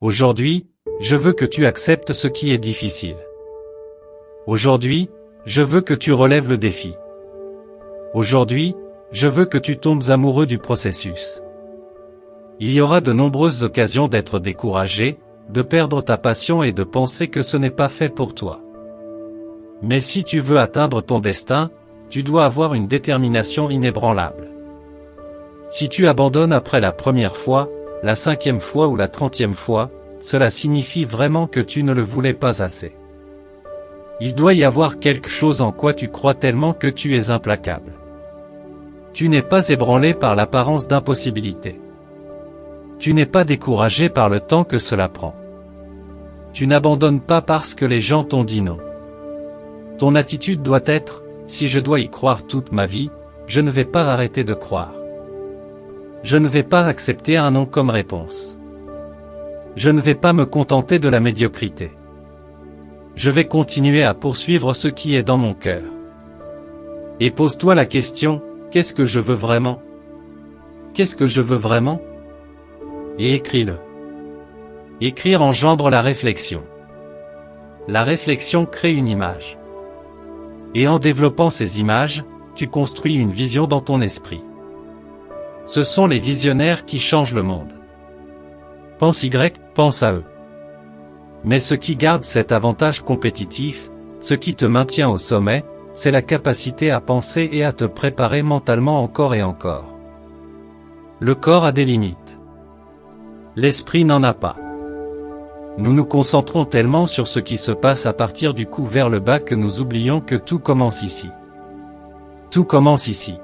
Aujourd'hui, je veux que tu acceptes ce qui est difficile. Aujourd'hui, je veux que tu relèves le défi. Aujourd'hui, je veux que tu tombes amoureux du processus. Il y aura de nombreuses occasions d'être découragé, de perdre ta passion et de penser que ce n'est pas fait pour toi. Mais si tu veux atteindre ton destin, tu dois avoir une détermination inébranlable. Si tu abandonnes après la première fois, la 5e fois ou la 30e fois, cela signifie vraiment que tu ne le voulais pas assez. Il doit y avoir quelque chose en quoi tu crois tellement que tu es implacable. Tu n'es pas ébranlé par l'apparence d'impossibilité. Tu n'es pas découragé par le temps que cela prend. Tu n'abandonnes pas parce que les gens t'ont dit non. Ton attitude doit être, si je dois y croire toute ma vie, je ne vais pas arrêter de croire. Je ne vais pas accepter un non comme réponse. Je ne vais pas me contenter de la médiocrité. Je vais continuer à poursuivre ce qui est dans mon cœur. Et pose-toi la question, qu'est-ce que je veux vraiment? Qu'est-ce que je veux vraiment? Et écris-le. Écrire engendre la réflexion. La réflexion crée une image. Et en développant ces images, tu construis une vision dans ton esprit. Ce sont les visionnaires qui changent le monde. Pense Y, pense à eux. Mais ce qui garde cet avantage compétitif, ce qui te maintient au sommet, c'est la capacité à penser et à te préparer mentalement encore et encore. Le corps a des limites. L'esprit n'en a pas. Nous nous concentrons tellement sur ce qui se passe à partir du cou vers le bas que nous oublions que tout commence ici. Tout commence ici.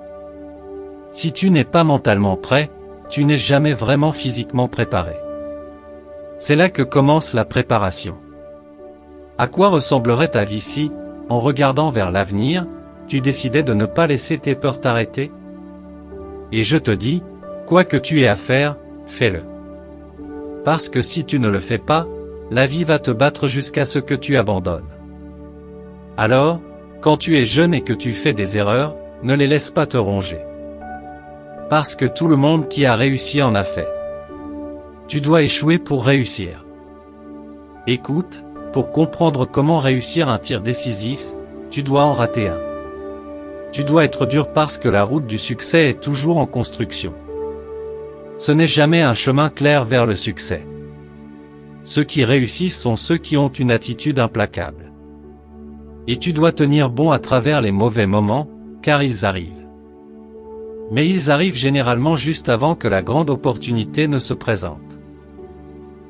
Si tu n'es pas mentalement prêt, tu n'es jamais vraiment physiquement préparé. C'est là que commence la préparation. À quoi ressemblerait ta vie si, en regardant vers l'avenir, tu décidais de ne pas laisser tes peurs t'arrêter? Et je te dis, quoi que tu aies à faire, fais-le. Parce que si tu ne le fais pas, la vie va te battre jusqu'à ce que tu abandonnes. Alors, quand tu es jeune et que tu fais des erreurs, ne les laisse pas te ronger. Parce que tout le monde qui a réussi en a fait. Tu dois échouer pour réussir. Écoute, pour comprendre comment réussir un tir décisif, tu dois en rater un. Tu dois être dur parce que la route du succès est toujours en construction. Ce n'est jamais un chemin clair vers le succès. Ceux qui réussissent sont ceux qui ont une attitude implacable. Et tu dois tenir bon à travers les mauvais moments, car ils arrivent. Mais ils arrivent généralement juste avant que la grande opportunité ne se présente.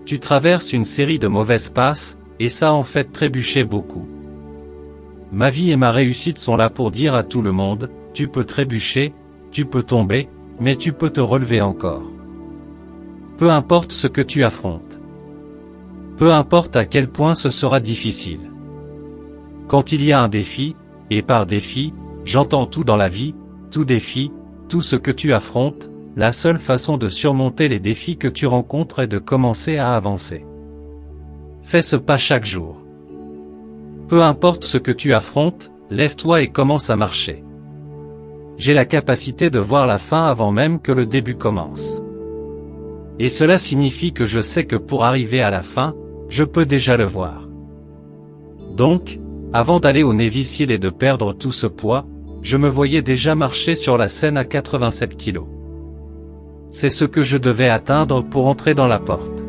Tu traverses une série de mauvaises passes, et ça en fait trébucher beaucoup. Ma vie et ma réussite sont là pour dire à tout le monde, tu peux trébucher, tu peux tomber, mais tu peux te relever encore. Peu importe ce que tu affrontes. Peu importe à quel point ce sera difficile. Quand il y a un défi, et par défi, j'entends tout dans la vie, tout défi, tout ce que tu affrontes, la seule façon de surmonter les défis que tu rencontres est de commencer à avancer. Fais ce pas chaque jour. Peu importe ce que tu affrontes, lève-toi et commence à marcher. J'ai la capacité de voir la fin avant même que le début commence. Et cela signifie que je sais que pour arriver à la fin, je peux déjà le voir. Donc, avant d'aller au Navy Seal et de perdre tout ce poids, je me voyais déjà marcher sur la scène à 87 kilos. C'est ce que je devais atteindre pour entrer dans la porte.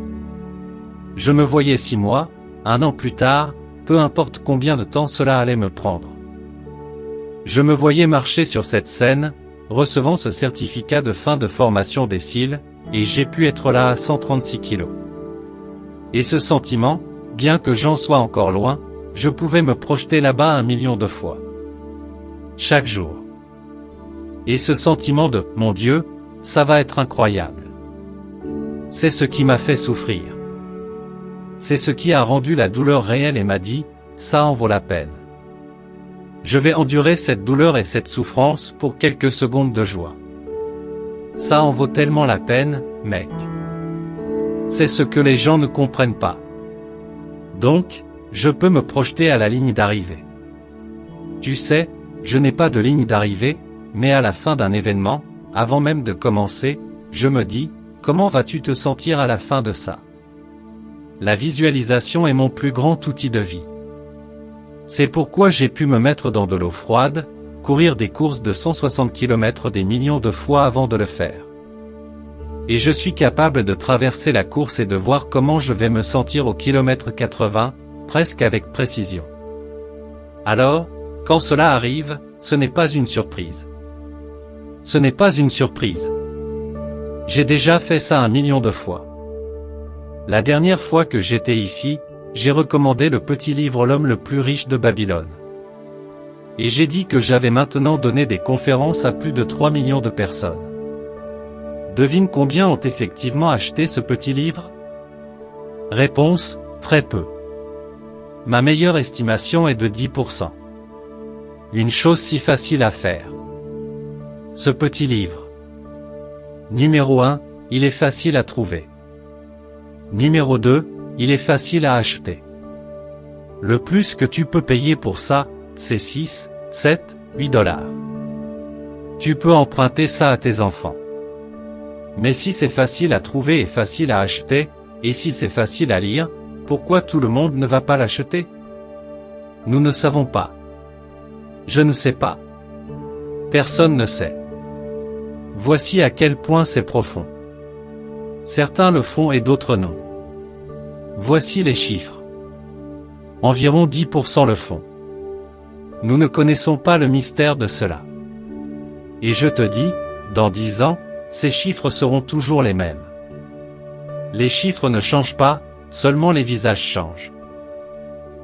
Je me voyais 6 mois, 1 an plus tard, peu importe combien de temps cela allait me prendre. Je me voyais marcher sur cette scène, recevant ce certificat de fin de formation des SEAL, et j'ai pu être là à 136 kilos. Et ce sentiment, bien que j'en sois encore loin, je pouvais me projeter là-bas 1 million de fois. Chaque jour. Et ce sentiment de « mon Dieu, ça va être incroyable ». C'est ce qui m'a fait souffrir. C'est ce qui a rendu la douleur réelle et m'a dit « ça en vaut la peine ». Je vais endurer cette douleur et cette souffrance pour quelques secondes de joie. Ça en vaut tellement la peine, mec. C'est ce que les gens ne comprennent pas. Donc, je peux me projeter à la ligne d'arrivée. Tu sais, je n'ai pas de ligne d'arrivée, mais à la fin d'un événement, avant même de commencer, je me dis, comment vas-tu te sentir à la fin de ça? la visualisation est mon plus grand outil de vie. C'est pourquoi j'ai pu me mettre dans de l'eau froide, courir des courses de 160 km des millions de fois avant de le faire. Et je suis capable de traverser la course et de voir comment je vais me sentir au kilomètre 80, presque avec précision. Alors, quand cela arrive, ce n'est pas une surprise. Ce n'est pas une surprise. J'ai déjà fait ça 1 million de fois. La dernière fois que j'étais ici, j'ai recommandé le petit livre L'homme le plus riche de Babylone. Et j'ai dit que j'avais maintenant donné des conférences à plus de 3 millions de personnes. Devine combien ont effectivement acheté ce petit livre? Réponse, très peu. Ma meilleure estimation est de 10%. Une chose si facile à faire. Ce petit livre. Numéro 1, il est facile à trouver. Numéro 2, il est facile à acheter. Le plus que tu peux payer pour ça, c'est 6, 7, 8 $. Tu peux emprunter ça à tes enfants. Mais si c'est facile à trouver et facile à acheter, et si c'est facile à lire, pourquoi tout le monde ne va pas l'acheter? Nous ne savons pas. Je ne sais pas. Personne ne sait. Voici à quel point c'est profond. Certains le font et d'autres non. Voici les chiffres. Environ 10% le font. Nous ne connaissons pas le mystère de cela. Et je te dis, dans 10 ans, ces chiffres seront toujours les mêmes. Les chiffres ne changent pas, seulement les visages changent.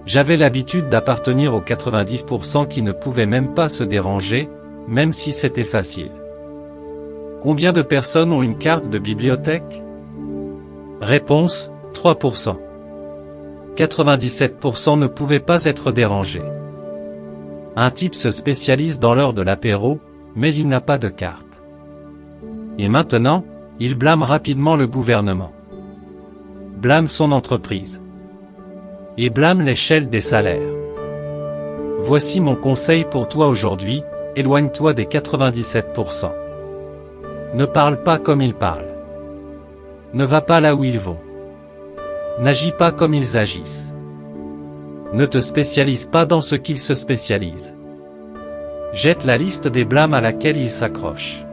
J'avais l'habitude d'appartenir aux 90% qui ne pouvaient même pas se déranger, même si c'était facile. Combien de personnes ont une carte de bibliothèque? Réponse, 3%. 97% ne pouvaient pas être dérangés. Un type se spécialise dans l'heure de l'apéro, mais il n'a pas de carte. Et maintenant, il blâme rapidement le gouvernement. Blâme son entreprise. Et blâme l'échelle des salaires. Voici mon conseil pour toi aujourd'hui, éloigne-toi des 97%. Ne parle pas comme ils parlent. Ne va pas là où ils vont. N'agis pas comme ils agissent. Ne te spécialise pas dans ce qu'ils se spécialisent. Jette la liste des blâmes à laquelle ils s'accrochent.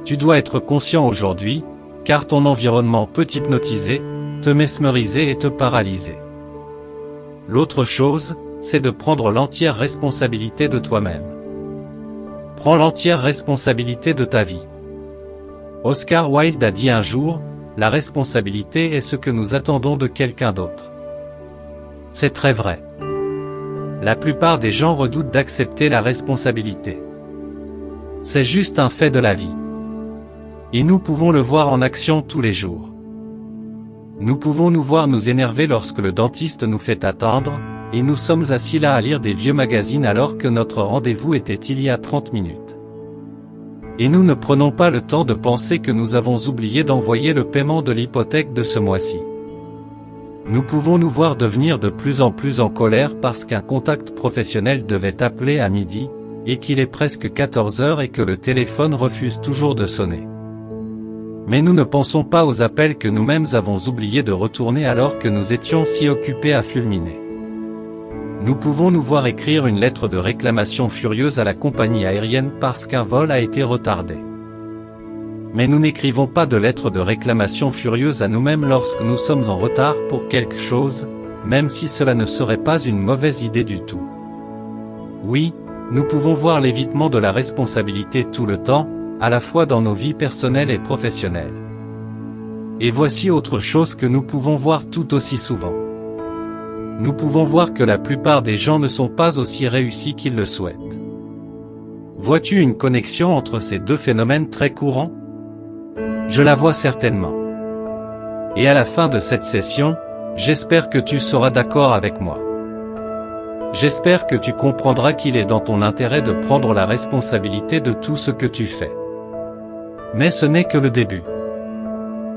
Tu dois être conscient aujourd'hui, car ton environnement peut t'hypnotiser, te mesmeriser et te paralyser. L'autre chose, c'est de prendre l'entière responsabilité de toi-même. Prends l'entière responsabilité de ta vie. Oscar Wilde a dit un jour, la responsabilité est ce que nous attendons de quelqu'un d'autre. C'est très vrai. La plupart des gens redoutent d'accepter la responsabilité. C'est juste un fait de la vie. Et nous pouvons le voir en action tous les jours. Nous pouvons nous voir nous énerver lorsque le dentiste nous fait attendre, et nous sommes assis là à lire des vieux magazines alors que notre rendez-vous était il y a 30 minutes. Et nous ne prenons pas le temps de penser que nous avons oublié d'envoyer le paiement de l'hypothèque de ce mois-ci. Nous pouvons nous voir devenir de plus en plus en colère parce qu'un contact professionnel devait appeler à midi, et qu'il est presque 14 heures et que le téléphone refuse toujours de sonner. Mais nous ne pensons pas aux appels que nous-mêmes avons oublié de retourner alors que nous étions si occupés à fulminer. Nous pouvons nous voir écrire une lettre de réclamation furieuse à la compagnie aérienne parce qu'un vol a été retardé. Mais nous n'écrivons pas de lettre de réclamation furieuse à nous-mêmes lorsque nous sommes en retard pour quelque chose, même si cela ne serait pas une mauvaise idée du tout. Oui, nous pouvons voir l'évitement de la responsabilité tout le temps, à la fois dans nos vies personnelles et professionnelles. Et voici autre chose que nous pouvons voir tout aussi souvent. Nous pouvons voir que la plupart des gens ne sont pas aussi réussis qu'ils le souhaitent. Vois-tu une connexion entre ces deux phénomènes très courants? Je la vois certainement. Et à la fin de cette session, j'espère que tu seras d'accord avec moi. J'espère que tu comprendras qu'il est dans ton intérêt de prendre la responsabilité de tout ce que tu fais. Mais ce n'est que le début.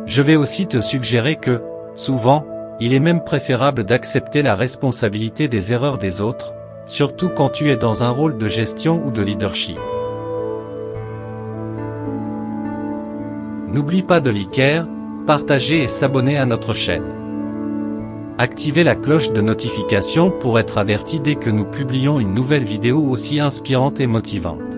Je vais aussi te suggérer que, souvent, il est même préférable d'accepter la responsabilité des erreurs des autres, surtout quand tu es dans un rôle de gestion ou de leadership. N'oublie pas de liker, partager et s'abonner à notre chaîne. Activez la cloche de notification pour être averti dès que nous publions une nouvelle vidéo aussi inspirante et motivante.